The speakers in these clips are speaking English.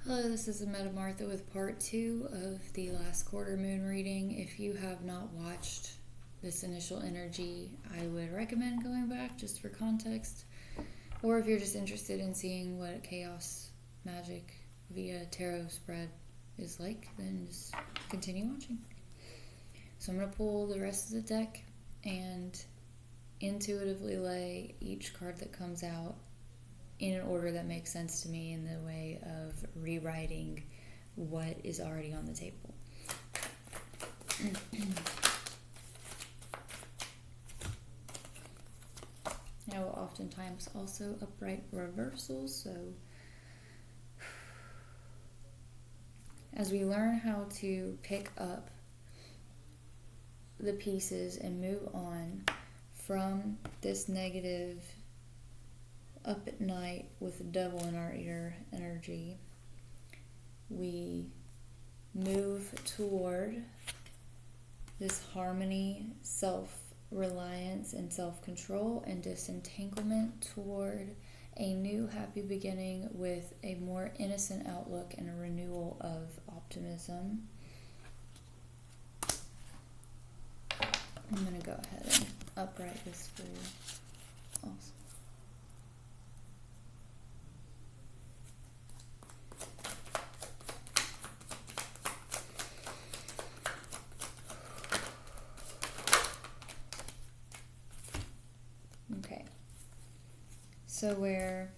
Hello, this is ametamartha with part 2 of the last quarter moon reading. If you have not watched this initial energy, I would recommend going back just for context. Or if you're just interested in seeing what Chaos Magick via tarot spread is like, then just continue watching. So I'm going to pull the rest of the deck and intuitively lay each card that comes out in an order that makes sense to me in the way of rewriting what is already on the table. Now, oftentimes also upright reversals, so as we learn how to pick up the pieces and move on from this negative up at night with the devil in our ear energy, we move toward this harmony, self-reliance, and self-control and disentanglement toward a new happy beginning with a more innocent outlook and a renewal of optimism. I'm going to go ahead and upright this for you also. Okay, so where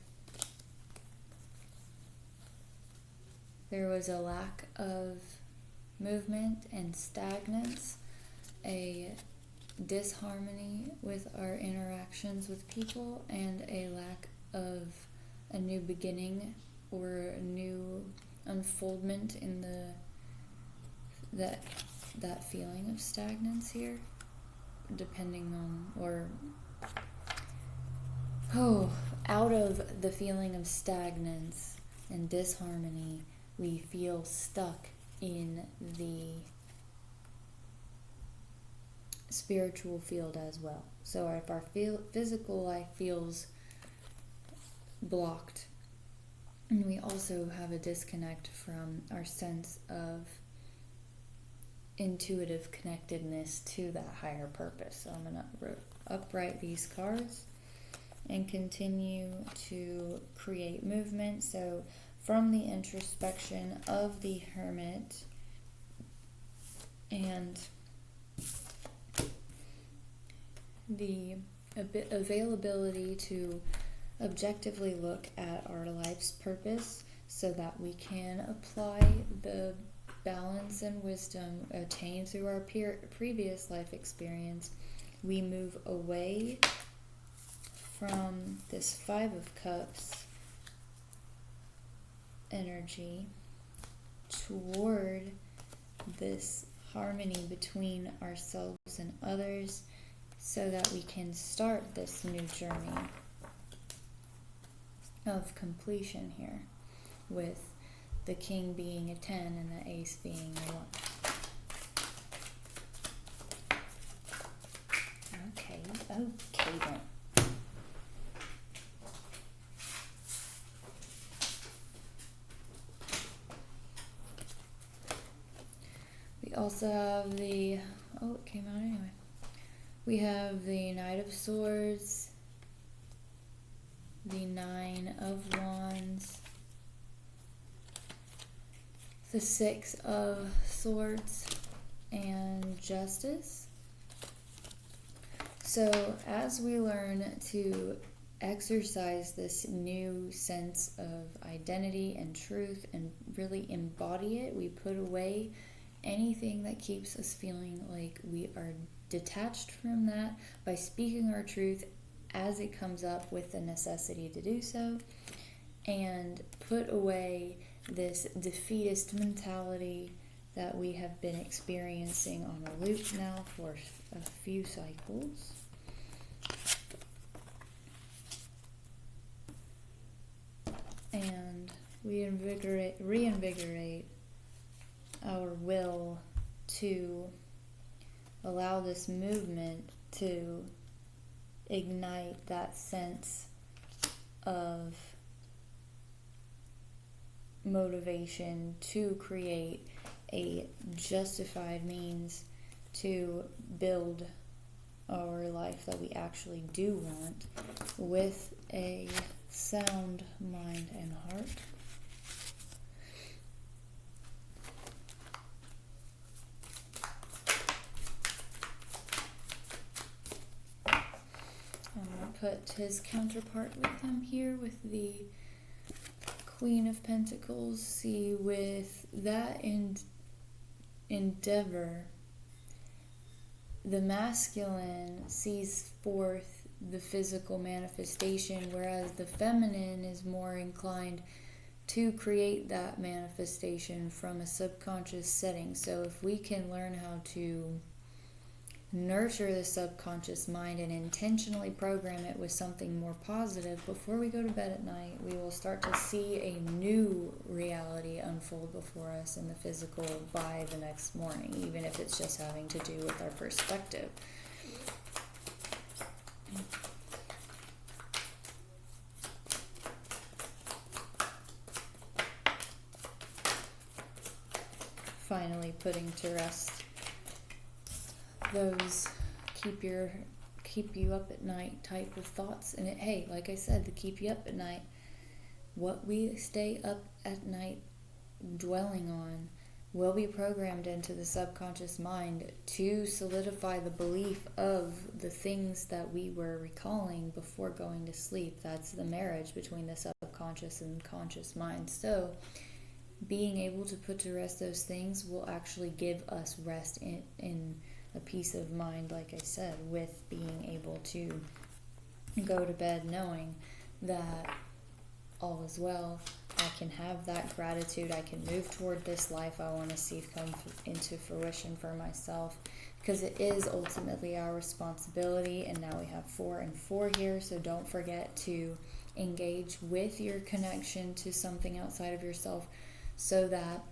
there was a lack of movement and stagnance, a disharmony with our interactions with people, and a lack of a new beginning or a new unfoldment in that feeling of stagnance here, depending on, or out of the feeling of stagnance and disharmony, we feel stuck in the spiritual field as well. So if our physical life feels blocked, and we also have a disconnect from our sense of intuitive connectedness to that higher purpose. So I'm going to upright these cards and continue to create movement. So from the introspection of the Hermit and the availability to objectively look at our life's purpose so that we can apply the balance and wisdom attained through our previous life experience, we move away from this Five of Cups energy toward this harmony between ourselves and others so that we can start this new journey of completion here, with the King being a 10 and the Ace being a 1. Okay then. We also have the, it came out anyway. We have the Knight of Swords, the Nine of Wands, the Six of Swords, and Justice. So as we learn to exercise this new sense of identity and truth and really embody it, we put away anything that keeps us feeling like we are detached from that by speaking our truth as it comes up with the necessity to do so, and put away this defeatist mentality that we have been experiencing on a loop now for a few cycles. And we reinvigorate our will to allow this movement to ignite that sense of motivation to create a justified means to build our life that we actually do want with a sound mind and heart. I'm going to put his counterpart with him here with the Queen of Pentacles. See, with that endeavor, the masculine sees forth the physical manifestation, whereas the feminine is more inclined to create that manifestation from a subconscious setting. So if we can learn how to nurture the subconscious mind and intentionally program it with something more positive before we go to bed at night, we will start to see a new reality unfold before us in the physical by the next morning, even if it's just having to do with our perspective. Finally putting to rest those keep you up at night type of thoughts. And hey, like I said, the keep you up at night, what we stay up at night dwelling on will be programmed into the subconscious mind to solidify the belief of the things that we were recalling before going to sleep. That's the marriage between the subconscious and conscious mind. So being able to put to rest those things will actually give us rest in a peace of mind, like I said, with being able to go to bed knowing that all is well. I can have that gratitude. I can move toward this life I want to see come into fruition for myself, because it is ultimately our responsibility. And now we have 4 and 4 here, so don't forget to engage with your connection to something outside of yourself so that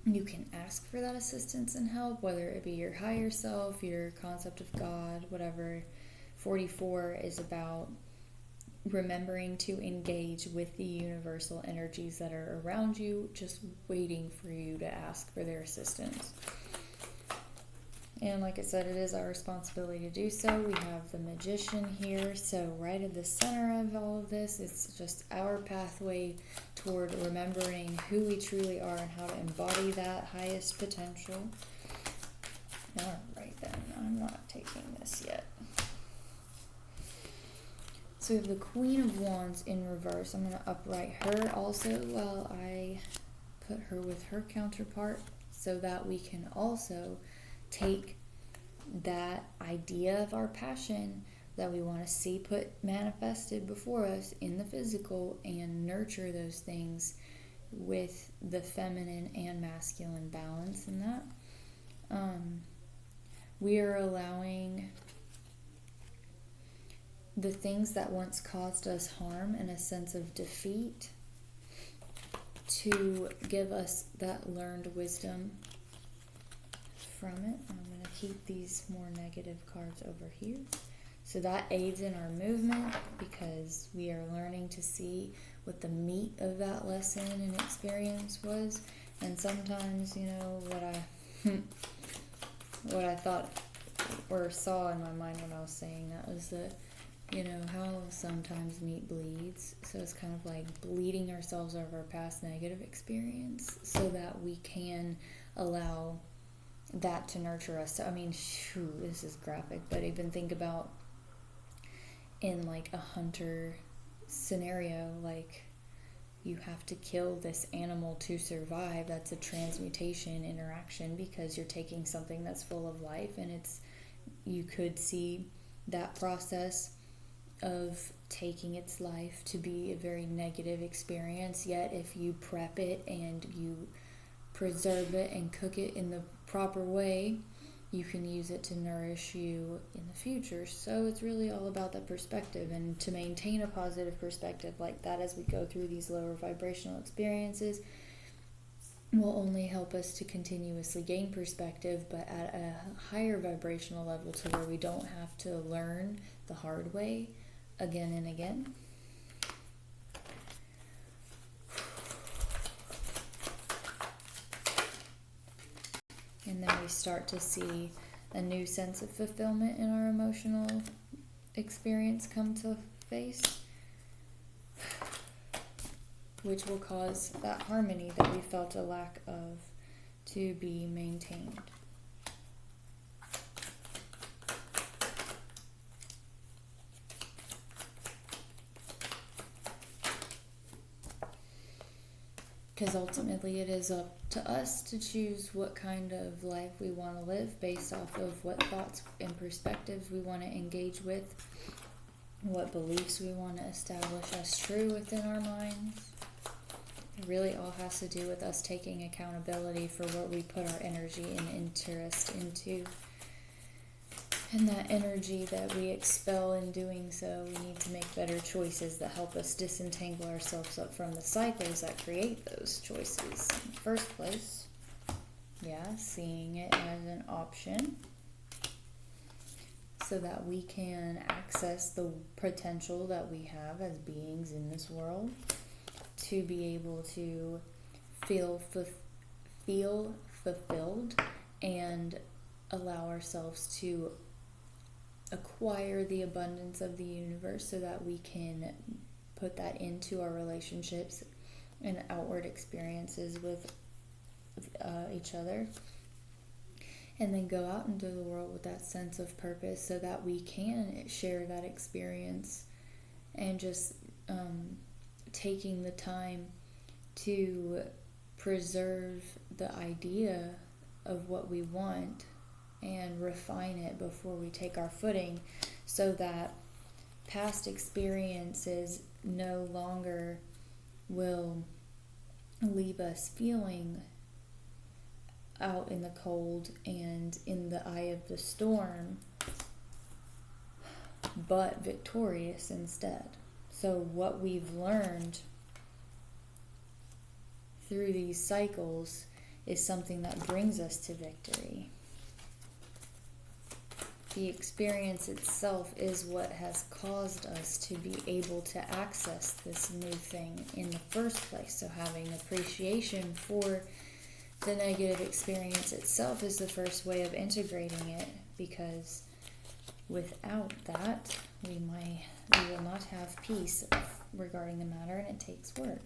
you can ask for that assistance and help, whether it be your higher self, your concept of God, whatever. 44 is about remembering to engage with the universal energies that are around you, just waiting for you to ask for their assistance. And like I said, it is our responsibility to do so. We have the Magician here, so right at the center of all of this, it's just our pathway toward remembering who we truly are and how to embody that highest potential. All right then, I'm not taking this yet. So we have the Queen of Wands in reverse. I'm going to upright her also while I put her with her counterpart so that we can also take that idea of our passion that we want to see put manifested before us in the physical and nurture those things with the feminine and masculine balance in that. We are allowing the things that once caused us harm and a sense of defeat to give us that learned wisdom from it. I'm going to keep these more negative cards over here. So that aids in our movement because we are learning to see what the meat of that lesson and experience was. And sometimes, you know, what I thought or saw in my mind when I was saying that was that, you know, how sometimes meat bleeds. So it's kind of like bleeding ourselves over our past negative experience so that we can allow that to nurture us. So, I mean, this is graphic, but even think about in like a hunter scenario, like you have to kill this animal to survive. That's a transmutation interaction because you're taking something that's full of life, and you could see that process of taking its life to be a very negative experience. Yet if you prep it and you preserve it and cook it in the proper way, you can use it to nourish you in the future. So it's really all about that perspective, and to maintain a positive perspective like that as we go through these lower vibrational experiences will only help us to continuously gain perspective, but at a higher vibrational level to where we don't have to learn the hard way again and again. we start to see a new sense of fulfillment in our emotional experience come to face, which will cause that harmony that we felt a lack of to be maintained. Because ultimately it is up to us to choose what kind of life we want to live based off of what thoughts and perspectives we want to engage with, what beliefs we want to establish as true within our minds. It really all has to do with us taking accountability for what we put our energy and interest into. And that energy that we expel in doing so, we need to make better choices that help us disentangle ourselves up from the cycles that create those choices in the first place. Yeah, seeing it as an option so that we can access the potential that we have as beings in this world to be able to feel fulfilled and allow ourselves to acquire the abundance of the universe so that we can put that into our relationships and outward experiences with each other, and then go out into the world with that sense of purpose so that we can share that experience, and just taking the time to preserve the idea of what we want and refine it before we take our footing, so that past experiences no longer will leave us feeling out in the cold and in the eye of the storm, but victorious instead. So what we've learned through these cycles is something that brings us to victory. The experience itself is what has caused us to be able to access this new thing in the first place. So having appreciation for the negative experience itself is the first way of integrating it, because without that, we will not have peace regarding the matter, and it takes work.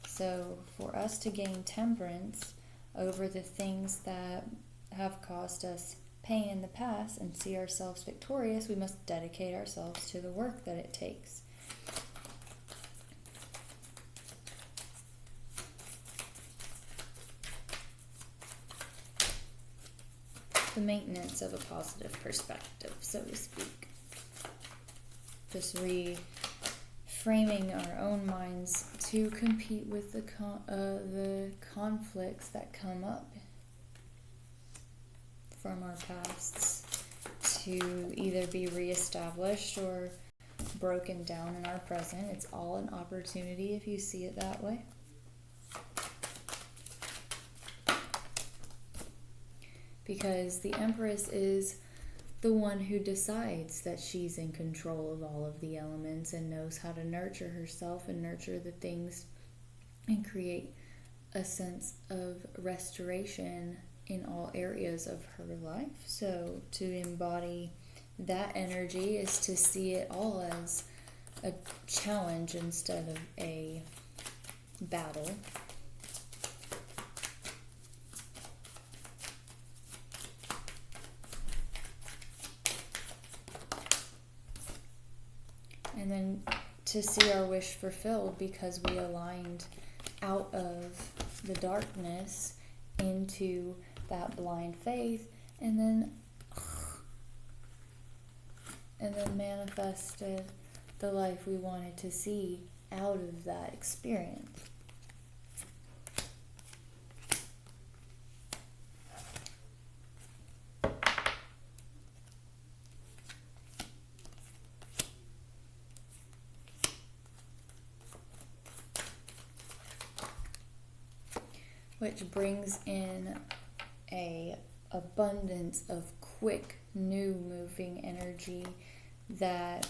So for us to gain temperance over the things that have caused us pain in the past and see ourselves victorious, we must dedicate ourselves to the work that it takes. The maintenance of a positive perspective, so to speak. Just reframing our own minds to compete with the conflicts that come up from our pasts, to either be reestablished or broken down in our present. It's all an opportunity if you see it that way. Because the Empress is the one who decides that she's in control of all of the elements and knows how to nurture herself and nurture the things and create a sense of restoration in all areas of her life. So to embody that energy is to see it all as a challenge instead of a battle. And then to see our wish fulfilled because we aligned out of the darkness into that blind faith, and then manifested the life we wanted to see out of that experience. Which brings in a abundance of quick, new moving energy that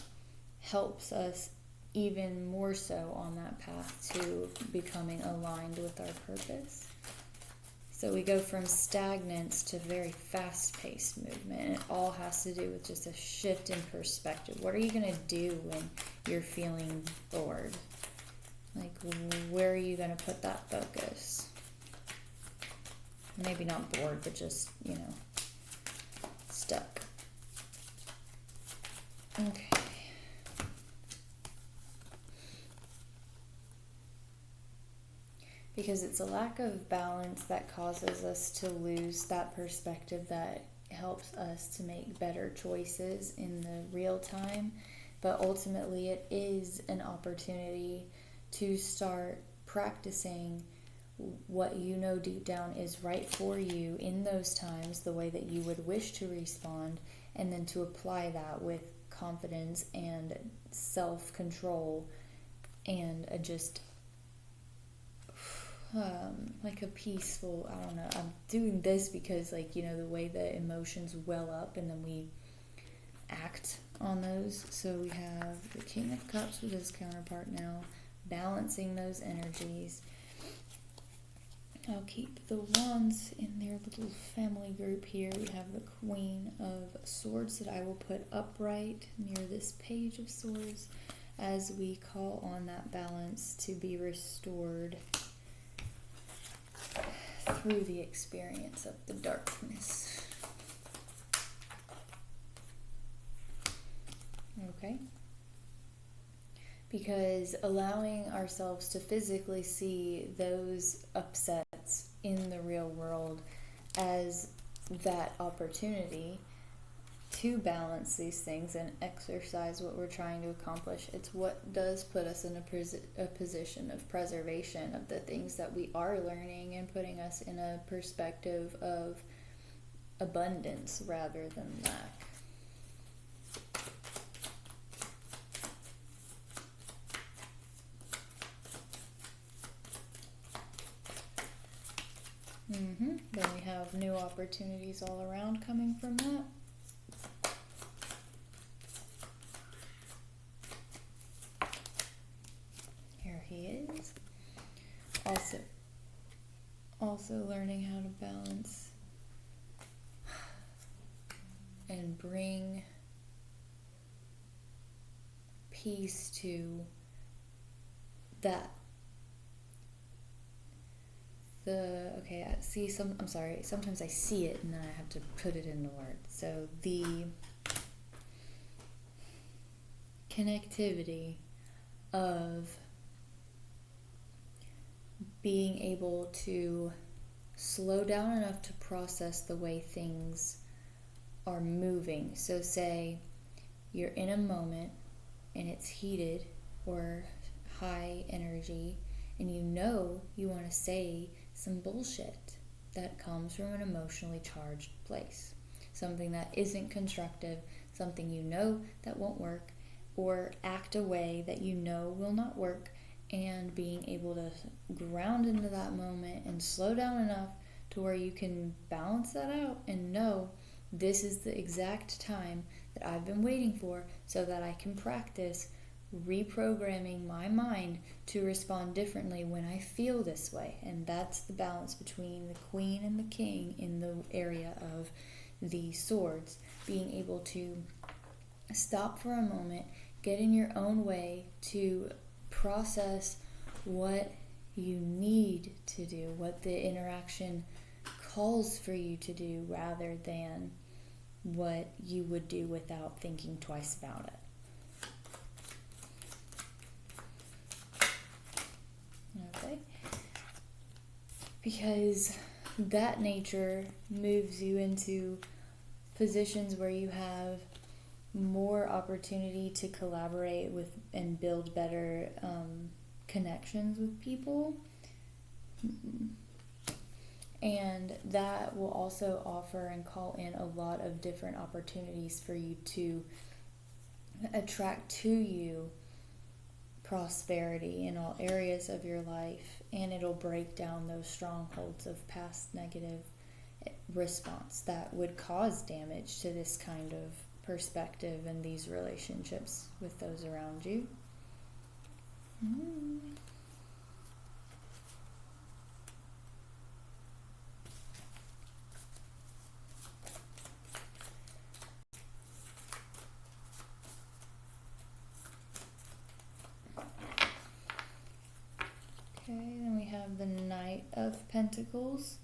helps us even more so on that path to becoming aligned with our purpose. So we go from stagnance to very fast-paced movement, and it all has to do with just a shift in perspective. What are you going to do when you're feeling bored? Like, where are you going to put that focus? Maybe not bored, but just, you know, stuck. Okay. Because it's a lack of balance that causes us to lose that perspective that helps us to make better choices in the real time. But ultimately, it is an opportunity to start practicing what you know deep down is right for you in those times, the way that you would wish to respond, and then to apply that with confidence and self-control and like a peaceful, I don't know, I'm doing this because, like, you know, the way the emotions well up and then we act on those. So we have the King of Cups with his counterpart now, balancing those energies. I'll keep the Wands in their little family group here. We have the Queen of Swords that I will put upright near this Page of Swords as we call on that balance to be restored through the experience of the darkness. Okay? Because allowing ourselves to physically see those upsets in the real world as that opportunity to balance these things and exercise what we're trying to accomplish. It's what does put us in a position of preservation of the things that we are learning and putting us in a perspective of abundance rather than lack. Then we have new opportunities all around coming from that. Here he is. Also learning how to balance and bring peace to that. Sometimes I see it and then I have to put it into words. So the connectivity of being able to slow down enough to process the way things are moving. So say you're in a moment and it's heated or high energy and you know you want to say some bullshit that comes from an emotionally charged place. Something that isn't constructive, something you know that won't work, or act a way that you know will not work, and being able to ground into that moment and slow down enough to where you can balance that out and know this is the exact time that I've been waiting for so that I can practice reprogramming my mind to respond differently when I feel this way. And that's the balance between the Queen and the King in the area of the swords. Being able to stop for a moment, get in your own way to process what you need to do, what the interaction calls for you to do, rather than what you would do without thinking twice about it. Okay? Because that nature moves you into positions where you have more opportunity to collaborate with and build better connections with people. And that will also offer and call in a lot of different opportunities for you to attract to you prosperity in all areas of your life, and it'll break down those strongholds of past negative response that would cause damage to this kind of perspective and these relationships with those around you. have the Knight of Pentacles.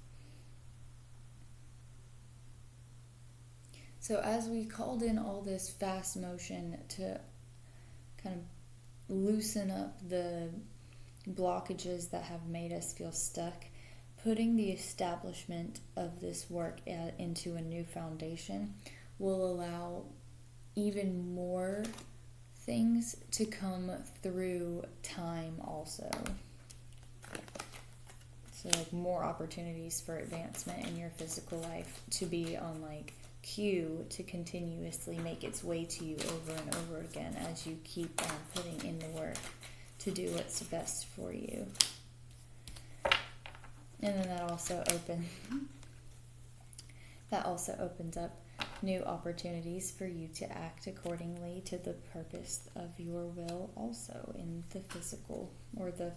So as we called in all this fast motion to kind of loosen up the blockages that have made us feel stuck, putting the establishment of this work into a new foundation will allow even more things to come through time also. So like more opportunities for advancement in your physical life to be on like cue to continuously make its way to you over and over again as you keep on putting in the work to do what's best for you. And then that also opens up new opportunities for you to act accordingly to the purpose of your will also in the physical or the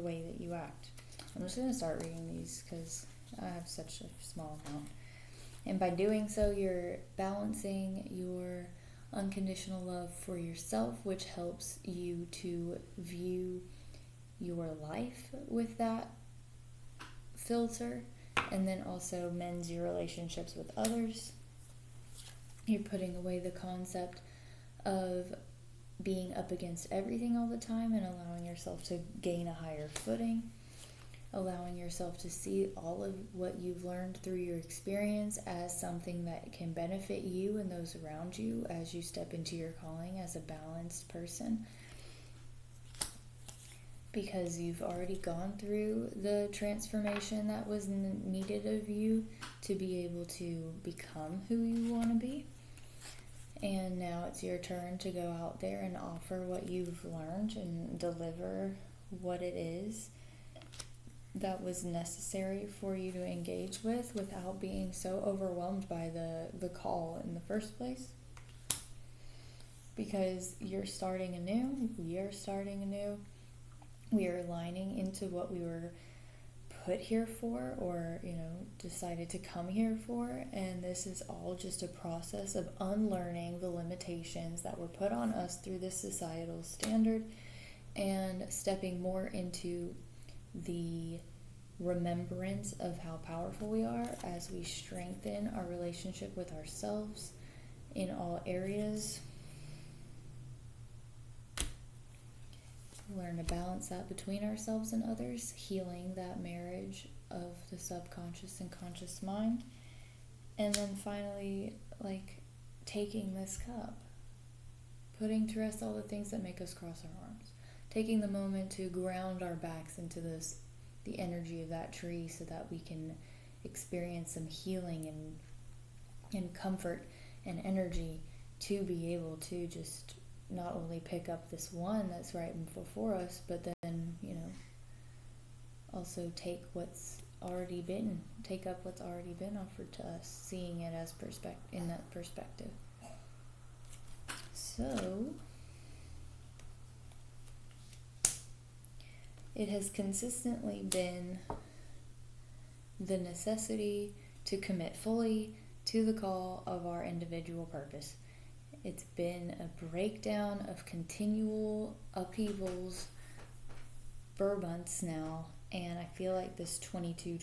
way that you act. I'm just going to start reading these because I have such a small amount. And by doing so, you're balancing your unconditional love for yourself, which helps you to view your life with that filter, and then also mends your relationships with others. You're putting away the concept of being up against everything all the time and allowing yourself to gain a higher footing, allowing yourself to see all of what you've learned through your experience as something that can benefit you and those around you as you step into your calling as a balanced person. Because you've already gone through the transformation that was needed of you to be able to become who you want to be. And now it's your turn to go out there and offer what you've learned and deliver what it is that was necessary for you to engage with without being so overwhelmed by the call in the first place. Because you're starting anew, we are starting anew. We are aligning into what we were put here for, or decided to come here for, and this is all just a process of unlearning the limitations that were put on us through this societal standard and stepping more into the remembrance of how powerful we are as we strengthen our relationship with ourselves in all areas. Learn to balance that between ourselves and others, healing that marriage of the subconscious and conscious mind. And then finally, taking this cup, putting to rest all the things that make us cross our arms, taking the moment to ground our backs into the energy of that tree so that we can experience some healing and comfort and energy to be able to just not only pick up this one that's right before us, but then, also take up what's already been offered to us, seeing it as in that perspective. So, it has consistently been the necessity to commit fully to the call of our individual purpose. It's been a breakdown of continual upheavals for months now, and I feel like this 22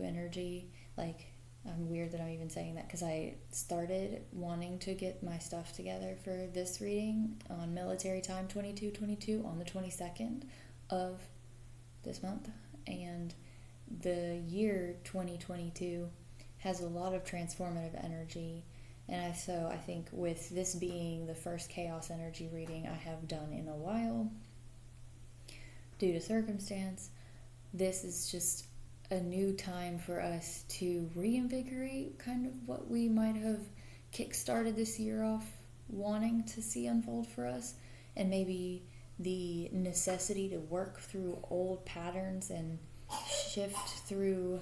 energy, I'm weird that I'm even saying that because I started wanting to get my stuff together for this reading on military time 22 on the 22nd of this month, and the year 2022 has a lot of transformative energy. And so I think with this being the first chaos energy reading I have done in a while, due to circumstance, this is just a new time for us to reinvigorate kind of what we might have kickstarted this year off wanting to see unfold for us, and maybe the necessity to work through old patterns and shift through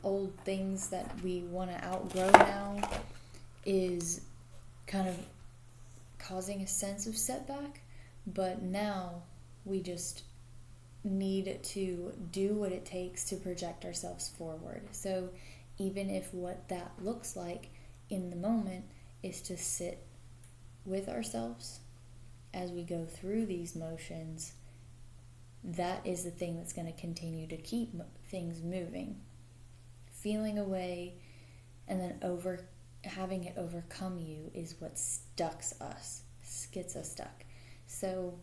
old things that we want to outgrow now is kind of causing a sense of setback. But now we just need to do what it takes to project ourselves forward. So even if what that looks like in the moment is to sit with ourselves as we go through these motions that is the thing that's going to continue to keep things moving. Feeling a way and then having it overcome you is what gets us stuck. So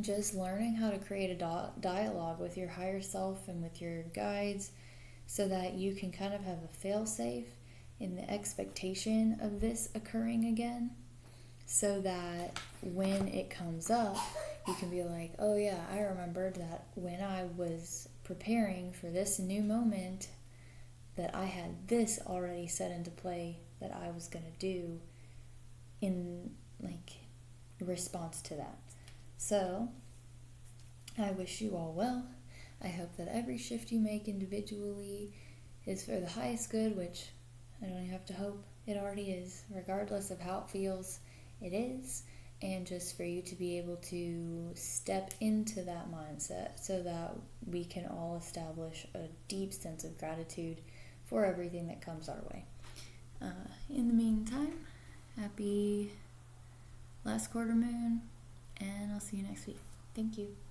just learning how to create a dialogue with your higher self and with your guides so that you can kind of have a fail-safe in the expectation of this occurring again, so that when it comes up, you can be like, oh yeah, I remembered that when I was preparing for this new moment, that I had this already set into play that I was going to do in response to that. So I wish you all well. I hope that every shift you make individually is for the highest good, which I don't even have to hope, it already is. Regardless of how it feels, it is. And just for you to be able to step into that mindset so that we can all establish a deep sense of gratitude for everything that comes our way. In the meantime, happy last quarter moon, and I'll see you next week. Thank you.